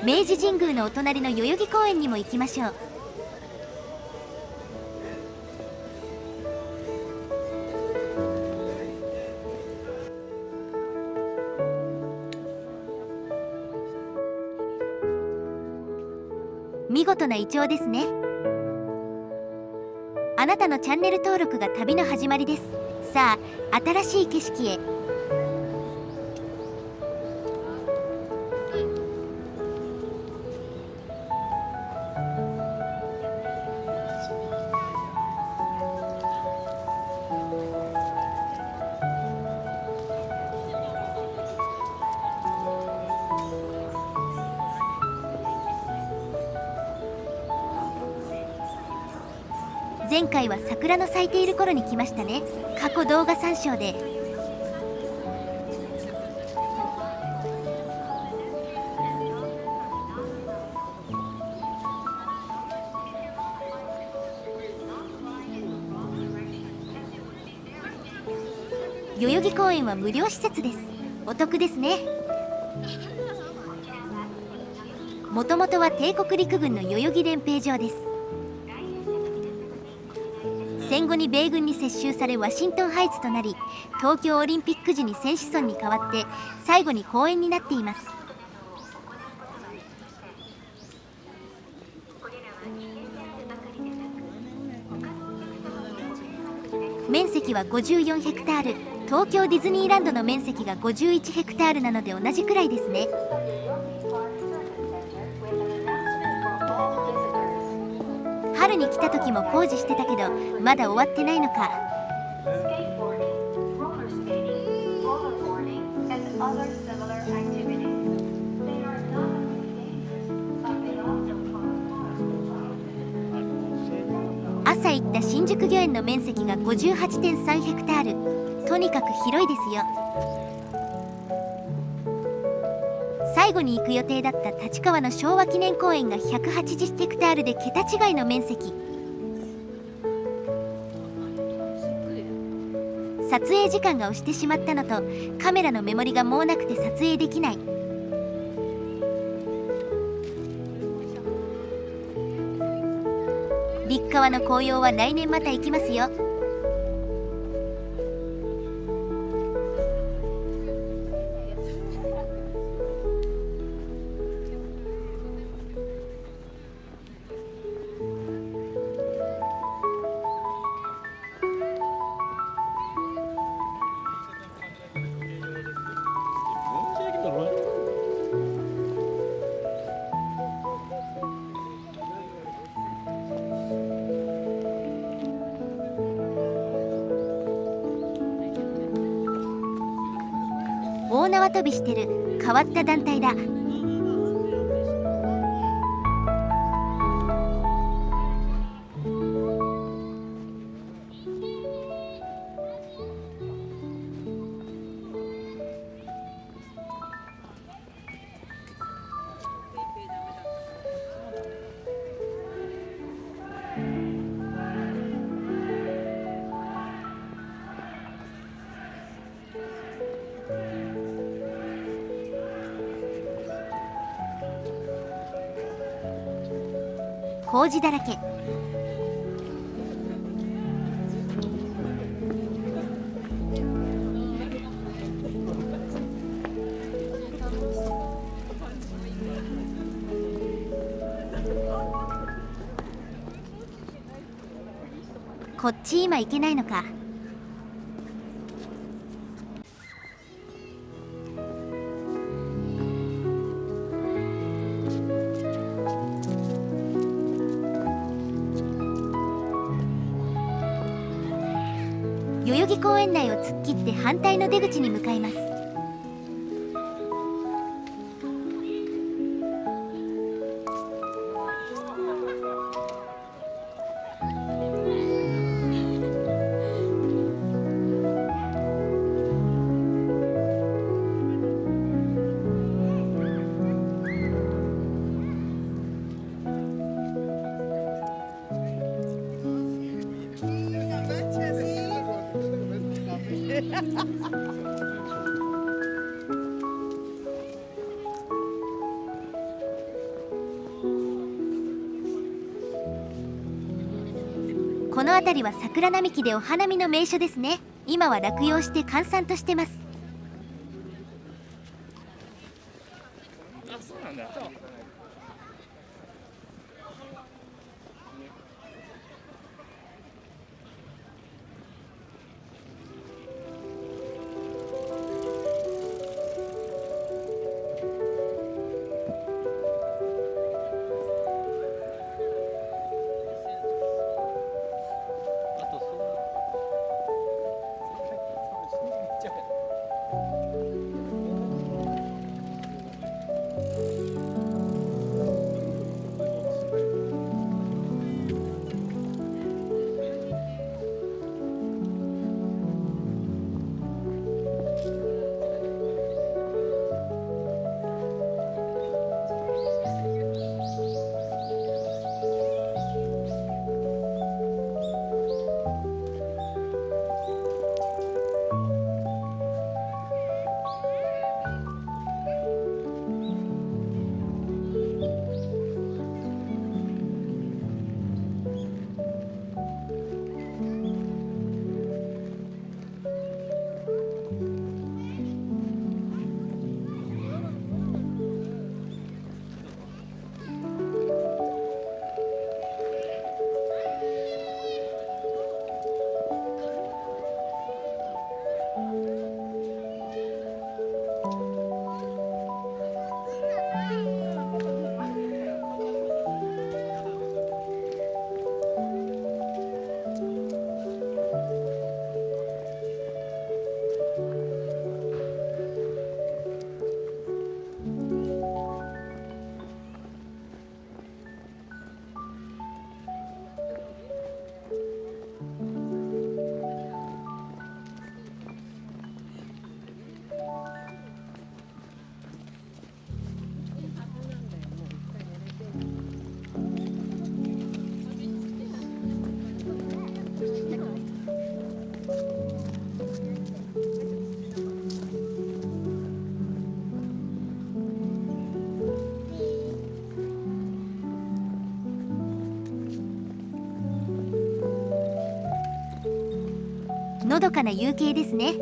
明治神宮のお隣の代々木公園にも行きましょう。見事なイチョウですね。あなたのチャンネル登録が旅の始まりです。さあ、新しい景色へ。前回は桜の咲いている頃に来ましたね。過去動画参照で。代々木公園は無料施設です。お得ですね。もともとは帝国陸軍の代々木練兵場です。戦後に米軍に接収されワシントンハイツとなり、東京オリンピック時に選手村に代わって最後に公園になっています。面積は54ヘクタール、東京ディズニーランドの面積が51ヘクタールなので同じくらいですね。春に来た時も工事してたけどまだ終わってないのか。朝行った新宿御苑の面積が 58.3 ヘクタール、とにかく広いですよ。最後に行く予定だった立川の昭和記念公園が180ヘクタールで桁違いの面積。撮影時間が押してしまったのと、カメラのメモリがもうなくて撮影できない。立川の紅葉は来年また行きますよ。大縄跳びしてる変わった団体だ。工事だらけ。こっち今行けないのか。代々木公園内を突っ切って反対の出口に向かいます。この辺りは桜並木でお花見の名所ですね。今は落葉して閑散としてます。あ、そうなんだ。のどかな夕景ですね。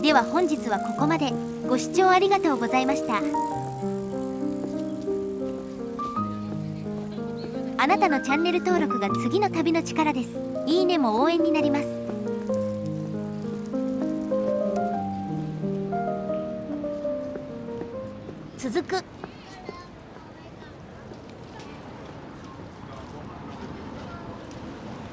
では本日はここまで。ご視聴ありがとうございました。あなたのチャンネル登録が次の旅の力です。いいねも応援になります。続く。